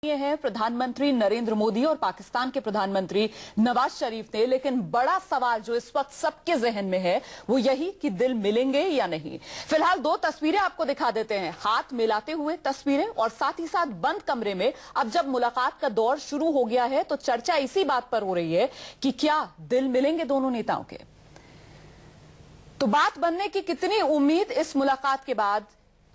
ये है प्रधानमंत्री नरेंद्र मोदी और पाकिस्तान के प्रधानमंत्री नवाज शरीफ ने, लेकिन बड़ा सवाल जो इस वक्त सबके जहन में है वो यही कि दिल मिलेंगे या नहीं। फिलहाल दो तस्वीरें आपको दिखा देते हैं, हाथ मिलाते हुए तस्वीरें और साथ ही साथ बंद कमरे में। अब जब मुलाकात का दौर शुरू हो गया है तो चर्चा इसी बात पर हो रही है कि क्या दिल मिलेंगे दोनों नेताओं के। तो बात बनने की कितनी उम्मीद इस मुलाकात के बाद।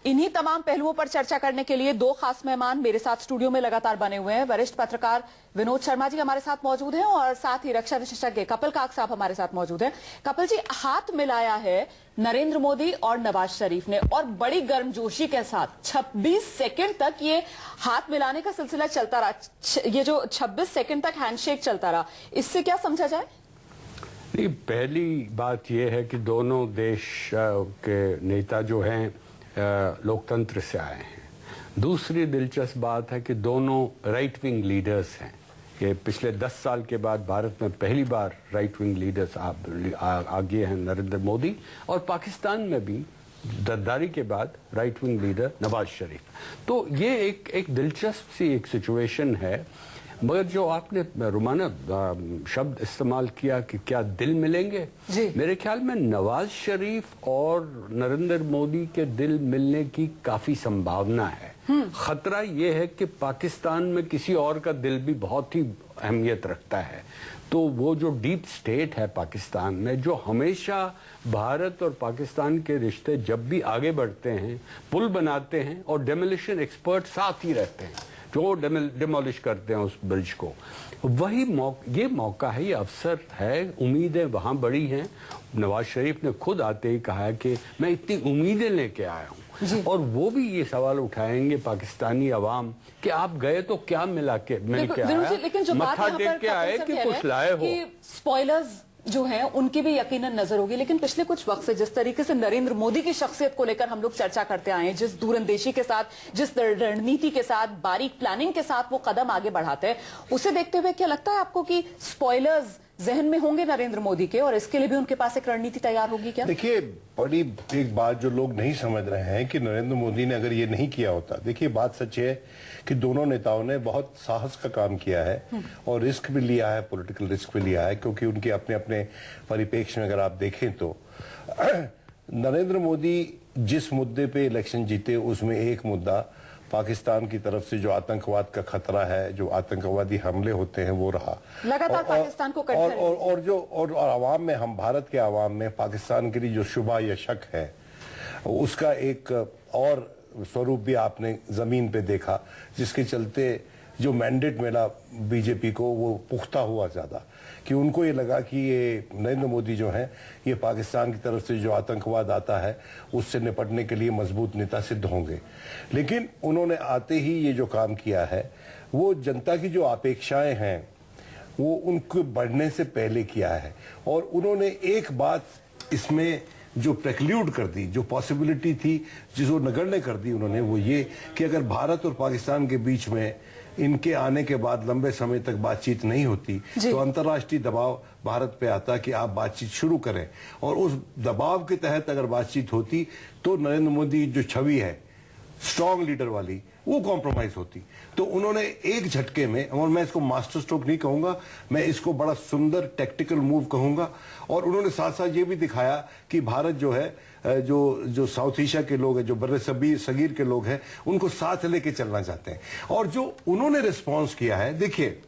इन्हीं तमाम पहलुओं पर चर्चा करने के लिए दो खास मेहमान मेरे साथ स्टूडियो में लगातार बने हुए हैं। वरिष्ठ पत्रकार विनोद शर्मा जी हमारे साथ मौजूद हैं और साथ ही रक्षा विशेषज्ञ कपिल काक साहब हमारे साथ मौजूद हैं। कपिल जी, हाथ मिलाया है नरेंद्र मोदी और नवाज शरीफ ने और बड़ी गर्मजोशी के साथ 26 सेकंड तक ये हाथ मिलाने का सिलसिला चलता रहा। ये जो 26 सेकंड तक हैंडशेक चलता रहा, इससे क्या समझा जाए? नहीं, पहली बात यह है कि दोनों देश के नेता जो हैं लोकतंत्र से आए हैं। दूसरी दिलचस्प बात है कि दोनों राइट विंग लीडर्स हैं। ये पिछले 10 साल के बाद भारत में पहली बार राइट विंग लीडर्स आगे हैं, नरेंद्र मोदी, और पाकिस्तान में भी गद्दारी के बाद right wing leader Nawaz Sharif. तो ये एक दिलचस्प सी एक सिचुएशन है। मगर जो आपने रुमाना शब्द इस्तेमाल किया कि क्या दिल मिलेंगे, मेरे ख्याल में नवाज शरीफ और नरेंद्र मोदी के दिल मिलने की काफी संभावना है। खतरा यह है कि पाकिस्तान में किसी और का दिल भी बहुत ही अहमियत रखता है। तो वो जो डीप स्टेट है पाकिस्तान में, जो हमेशा भारत और पाकिस्तान के रिश्ते जब भी आगे बढ़ते हैं पुल बनाते हैं और डेमोलिशन एक्सपर्ट साथ ही रहते हैं जो डिमोलिश करते हैं उस ब्रिज को। वही ये मौका है, ये अवसर है। उम्मीदें वहां बड़ी हैं। नवाज शरीफ ने खुद आते ही कहा है कि मैं इतनी उम्मीदें लेके आया हूं, और वो भी ये सवाल उठाएंगे पाकिस्तानी अवाम कि आप गए तो क्या मिल के आया, लेकिन जो मत्था टेक के आए कि कुछ लाए हो। स्पॉयलर्स जो हैं उनकी भी यकीनन नजर होगी, लेकिन पिछले कुछ वक्त से जिस तरीके से नरेंद्र मोदी की शख्सियत को लेकर हम लोग चर्चा करते आए हैं, जिस दूरंदेशी के साथ, जिस रणनीति के साथ, बारीक प्लानिंग के साथ वो कदम आगे बढ़ाते हैं, उसे देखते हुए क्या लगता है आपको कि स्पॉयलर्स जहन में होंगे नरेंद्र मोदी के और इसके लिए भी उनके पास एक रणनीति तैयार होगी क्या? देखिए, बड़ी एक बात जो लोग नहीं समझ रहे हैं कि नरेंद्र मोदी ने अगर ये नहीं किया होता, देखिए बात सच है कि दोनों नेताओं ने बहुत साहस का काम किया है और रिस्क भी लिया है, पॉलिटिकल रिस्क भी लिया है, क्योंकि उनके अपने अपने परिप्रेक्ष्य में अगर आप देखें तो नरेंद्र मोदी जिस मुद्दे पे इलेक्शन जीते उसमें एक मुद्दा पाकिस्तान की तरफ से जो आतंकवाद का खतरा है, जो आतंकवादी हमले होते हैं, वो रहा लगातार पाकिस्तान को और आवाम में, हम भारत के आवाम में पाकिस्तान के लिए जो शुबा या शक है उसका एक और स्वरूप भी आपने जमीन पे देखा, जिसके चलते जो मैंडेट मिला बीजेपी को वो पुख्ता हुआ ज्यादा, कि उनको ये लगा कि ये नरेंद्र मोदी जो हैं ये पाकिस्तान की तरफ से जो आतंकवाद आता है उससे निपटने के लिए मजबूत नेता सिद्ध होंगे। लेकिन उन्होंने आते ही ये जो काम किया है वो जनता की जो अपेक्षाएं हैं वो उनको बढ़ने से पहले किया है, और उन्होंने एक बात इसमें जो प्रेक्ल्यूड कर दी, जो पॉसिबिलिटी थी जिसको नगण्य कर दी उन्होंने, वो ये कि अगर भारत और पाकिस्तान के बीच में इनके आने के बाद लंबे समय तक बातचीत नहीं होती तो अंतर्राष्ट्रीय दबाव भारत पे आता कि आप बातचीत शुरू करें, और उस दबाव के तहत अगर बातचीत होती तो नरेंद्र मोदी जो छवि है स्ट्रांग लीडर वाली वो कॉम्प्रोमाइज होती। तो उन्होंने एक झटके में, और मैं इसको मास्टर स्ट्रोक नहीं कहूंगा, मैं इसको बड़ा सुंदर टैक्टिकल मूव कहूंगा, और उन्होंने साथ साथ ये भी दिखाया कि भारत जो है, जो साउथ एशिया के लोग हैं, जो बर्रे सगीर के लोग हैं, उनको साथ लेके चलना चाहते हैं। और जो उन्होंने रिस्पॉन्स किया है, देखिए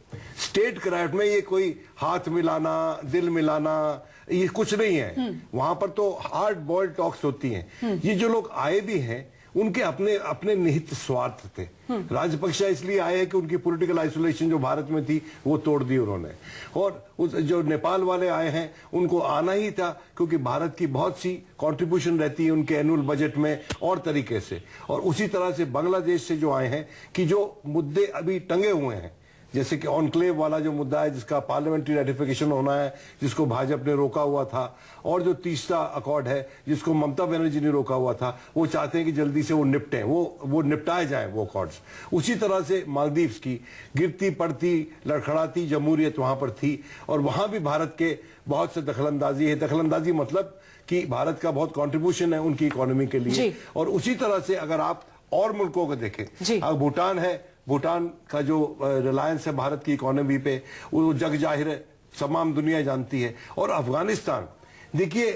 स्टेट क्राफ्ट में ये कोई हाथ मिलाना, दिल मिलाना, ये कुछ नहीं है। वहां पर तो हार्ड बॉइल्ड टॉक्स होती हैं। ये जो लोग आए भी हैं उनके अपने अपने निहित स्वार्थ थे। राजपक्षे इसलिए आए हैं कि उनकी पॉलिटिकल आइसोलेशन जो भारत में थी वो तोड़ दी उन्होंने, और उस जो नेपाल वाले आए हैं उनको आना ही था क्योंकि भारत की बहुत सी कंट्रीब्यूशन रहती है उनके एनुअल बजट में और तरीके से। और उसी तरह से बांग्लादेश से जो आए हैं कि जो मुद्दे अभी टंगे हुए हैं, जैसे कि ऑनक्लेव वाला जो मुद्दा है जिसका पार्लियामेंट्री रेटिफिकेशन होना है, जिसको भाजपा ने रोका हुआ था, और जो तीसरा अकॉर्ड है जिसको ममता बनर्जी ने रोका हुआ था, वो चाहते हैं कि जल्दी से वो निपटे, वो निपटाए जाए वो अकॉर्ड्स। उसी तरह से मालदीव्स की गिरती पड़ती लड़खड़ाती जमहूरियत वहां पर थी, और वहां भी भारत के बहुत से दखलंदाजी है। दखलंदाजी मतलब कि भारत का बहुत कॉन्ट्रीब्यूशन है उनकी इकोनॉमी के लिए। और उसी तरह से अगर आप और मुल्कों को देखें, अब भूटान है भूटान का जो रिलायंस है भारत की इकोनॉमी पे, वो जग जाहिर है, तमाम दुनिया जानती है। और अफगानिस्तान, देखिए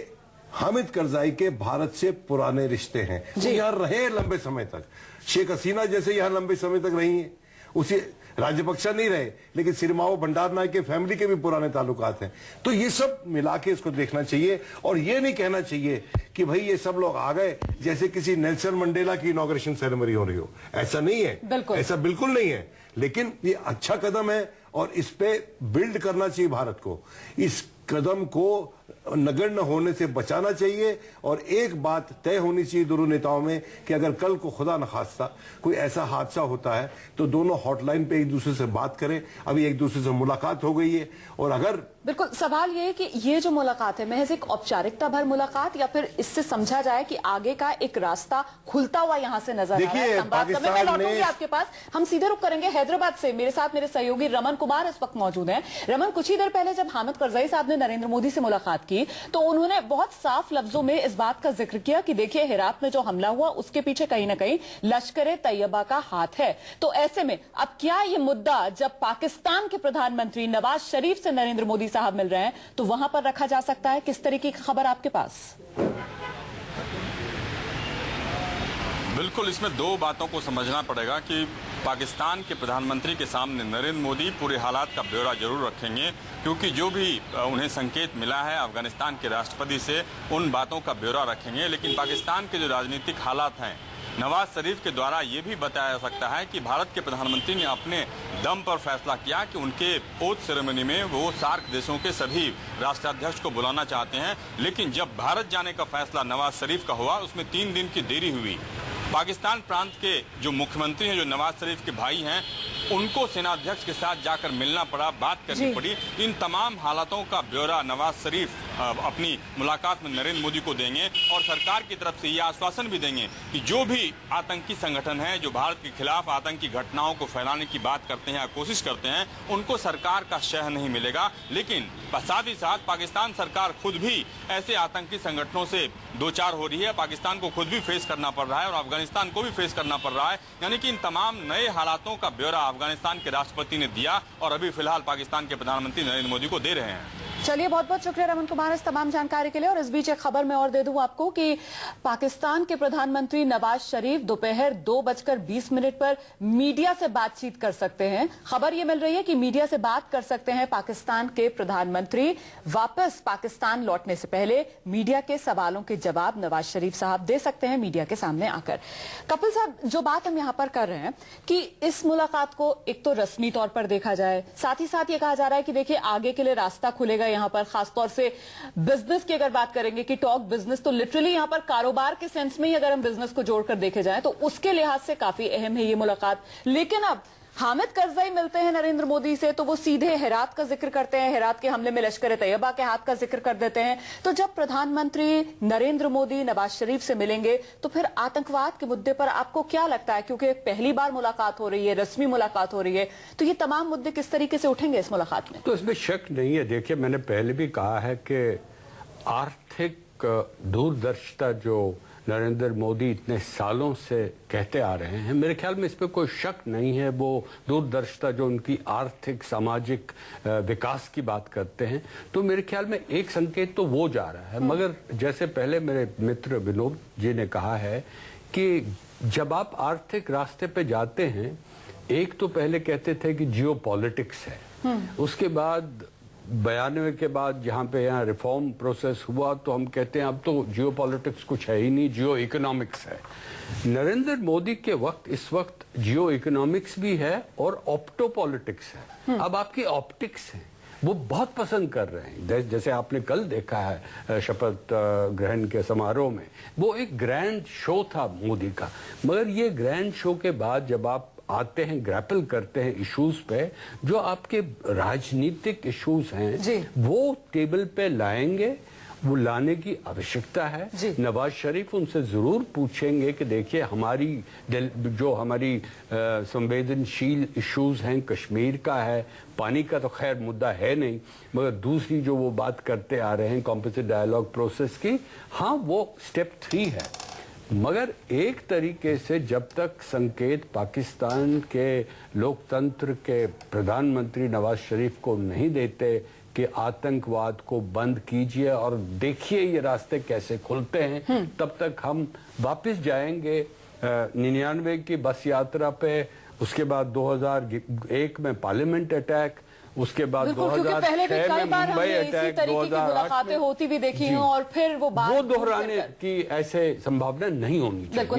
हामिद करजाई के भारत से पुराने रिश्ते हैं, वो यहाँ रहे लंबे समय तक। शेख हसीना जैसे यहाँ लंबे समय तक रही हैं, उसी राजपक्षा नहीं रहे, लेकिन सिरिमाओ भंडारनायक के फैमिली के भी पुराने ताल्लुकात हैं। तो ये सब मिला के इसको देखना चाहिए, और ये नहीं कहना चाहिए कि भाई ये सब लोग आ गए जैसे किसी नेल्सन मंडेला की इनॉग्रेशन सेरेमनी हो रही हो। ऐसा नहीं है, ऐसा बिल्कुल नहीं है। लेकिन ये अच्छा कदम है और इस पे बिल्ड करना चाहिए भारत को। इस कदम को नगण्य होने से बचाना चाहिए। और एक बात तय होनी चाहिए दोनों नेताओं में कि अगर कल को खुदा न खास्ता कोई ऐसा हादसा होता है तो दोनों हॉटलाइन पे एक दूसरे से बात करें। अभी एक दूसरे से मुलाकात हो गई है, और अगर बिल्कुल सवाल ये है कि ये जो मुलाकात है महज एक औपचारिकता भर मुलाकात, या फिर इससे समझा जाए कि आगे का एक रास्ता खुलता हुआ यहाँ से नजर आ रहा है। मैं लौटूंगी आपके पास, हम सीधे रुक करेंगे हैदराबाद से। मेरे साथ मेरे सहयोगी रमन कुमार इस वक्त मौजूद हैं। रमन, कुछ ही देर पहले जब हामिद करजाई साहब ने नरेंद्र मोदी से मुलाकात की तो उन्होंने बहुत साफ लफ्जों में इस बात का जिक्र किया कि देखिए हेरात में जो हमला हुआ उसके पीछे कहीं ना कहीं लश्कर तैयबा का हाथ है। तो ऐसे में अब क्या ये मुद्दा जब पाकिस्तान के प्रधानमंत्री नवाज शरीफ से नरेंद्र मोदी साहब मिल रहे हैं तो वहां पर रखा जा सकता है? किस तरीके की खबर आपके पास? बिल्कुल, इसमें दो बातों को समझना पड़ेगा कि पाकिस्तान के प्रधानमंत्री के सामने नरेंद्र मोदी पूरे हालात का ब्यौरा जरूर रखेंगे, क्योंकि जो भी उन्हें संकेत मिला है अफगानिस्तान के राष्ट्रपति से, उन बातों का ब्यौरा रखेंगे। लेकिन पाकिस्तान के जो राजनीतिक हालात हैं, नवाज शरीफ के द्वारा ये भी बताया जा सकता है कि भारत के प्रधानमंत्री ने अपने दम पर फैसला किया कि उनके ओथ सेरेमनी में वो सार्क देशों के सभी राष्ट्राध्यक्ष को बुलाना चाहते हैं। लेकिन जब भारत जाने का फैसला नवाज शरीफ का हुआ, उसमें 3 दिन की देरी हुई। पाकिस्तान प्रांत के जो मुख्यमंत्री हैं, जो नवाज शरीफ के भाई हैं, उनको सेनाध्यक्ष के साथ जाकर मिलना पड़ा, बात करनी पड़ी। इन तमाम हालातों का ब्यौरा नवाज शरीफ अपनी मुलाकात में नरेंद्र मोदी को देंगे, और सरकार की तरफ से ये आश्वासन भी देंगे कि जो भी आतंकी संगठन है जो भारत के खिलाफ आतंकी घटनाओं को फैलाने की बात करते हैं या कोशिश करते हैं, उनको सरकार का शह नहीं मिलेगा। लेकिन साथ ही साथ पाकिस्तान सरकार खुद भी ऐसे आतंकी संगठनों से दो चार हो रही है, पाकिस्तान को खुद भी फेस करना पड़ रहा है और अफगानिस्तान को भी फेस करना पड़ रहा है। यानी कि इन तमाम नए हालातों का ब्यौरा अफगानिस्तान के राष्ट्रपति ने दिया और अभी फिलहाल पाकिस्तान के प्रधानमंत्री नरेंद्र मोदी को दे रहे हैं। चलिए, बहुत बहुत शुक्रिया रमन कुमार इस तमाम जानकारी के लिए। और इस बीच एक खबर मैं और दे दूं आपको कि पाकिस्तान के प्रधानमंत्री नवाज शरीफ दोपहर 2:20 पर मीडिया से बातचीत कर सकते हैं। खबर ये मिल रही है कि मीडिया से बात कर सकते हैं पाकिस्तान के प्रधानमंत्री। वापस पाकिस्तान लौटने से पहले मीडिया के सवालों के जवाब नवाज शरीफ साहब दे सकते हैं मीडिया के सामने आकर। कपिल साहब, जो बात हम यहाँ पर कर रहे हैं कि इस मुलाकात को एक तो रस्मी तौर पर देखा जाए, साथ ही साथ ये कहा जा रहा है कि देखिए आगे के लिए रास्ता खुलेगा यहाँ पर, खासतौर से बिजनेस की अगर बात करेंगे कि टॉक बिजनेस, तो लिटरली यहाँ पर कारोबार के सेंस में ही अगर हम बिजनेस को जोड़कर देखे जाएं तो उसके लिहाज से काफी अहम है ये मुलाकात। लेकिन अब हामिद करजाई मिलते हैं नरेंद्र मोदी से तो वो सीधे हेरात का जिक्र करते हैं, हेरात के हमले में लश्कर तैयबा के हाथ का जिक्र कर देते हैं। तो जब प्रधानमंत्री नरेंद्र मोदी नवाज शरीफ से मिलेंगे तो फिर आतंकवाद के मुद्दे पर आपको क्या लगता है, क्योंकि पहली बार मुलाकात हो रही है, रस्मी मुलाकात हो रही है, तो ये तमाम मुद्दे किस तरीके से उठेंगे इस मुलाकात में? तो इसमें शक नहीं है। देखिए, मैंने पहले भी कहा है कि आर्थिक दूरदर्शिता जो नरेंद्र मोदी इतने सालों से कहते आ रहे हैं, मेरे ख्याल में इस पर कोई शक नहीं है। वो दूरदर्शिता जो उनकी आर्थिक सामाजिक विकास की बात करते हैं, तो मेरे ख्याल में एक संकेत तो वो जा रहा है। मगर जैसे पहले मेरे मित्र विनोद जी ने कहा है कि जब आप आर्थिक रास्ते पे जाते हैं, एक तो पहले कहते थे कि जियो पॉलिटिक्स है, उसके बाद 92 के बाद जहाँ पे यहाँ रिफॉर्म प्रोसेस हुआ तो हम कहते हैं अब तो जियो पॉलिटिक्स कुछ है ही नहीं, जियो इकोनॉमिक्स है। नरेंद्र मोदी के वक्त इस वक्त जियो इकोनॉमिक्स भी है और ऑप्टो पॉलिटिक्स है। अब आपकी ऑप्टिक्स है वो बहुत पसंद कर रहे हैं। जैसे आपने कल देखा है शपथ ग्रहण के समारोह में, वो एक ग्रैंड शो था मोदी का। मगर ये ग्रैंड शो के बाद जब आप आते हैं, ग्रैपल करते हैं इश्यूज पे, जो आपके राजनीतिक इश्यूज हैं वो टेबल पे लाएंगे, वो लाने की आवश्यकता है। नवाज शरीफ उनसे जरूर पूछेंगे कि देखिए हमारी जो हमारी संवेदनशील इश्यूज हैं, कश्मीर का है, पानी का तो खैर मुद्दा है नहीं, मगर दूसरी जो वो बात करते आ रहे हैं कॉम्पोजिट डायलॉग प्रोसेस की, हाँ वो स्टेप 3 है। मगर एक तरीके से जब तक संकेत पाकिस्तान के लोकतंत्र के प्रधानमंत्री नवाज शरीफ को नहीं देते कि आतंकवाद को बंद कीजिए और देखिए ये रास्ते कैसे खुलते हैं, तब तक हम वापस जाएंगे 99 की बस यात्रा पे, उसके बाद 2001 में पार्लियामेंट अटैक, उसके बाद 2006 में मुंबई अटैक, 2008 में होती भी देखी हैं और फिर वो दोहराने की ऐसे संभावना नहीं होनी चाहिए।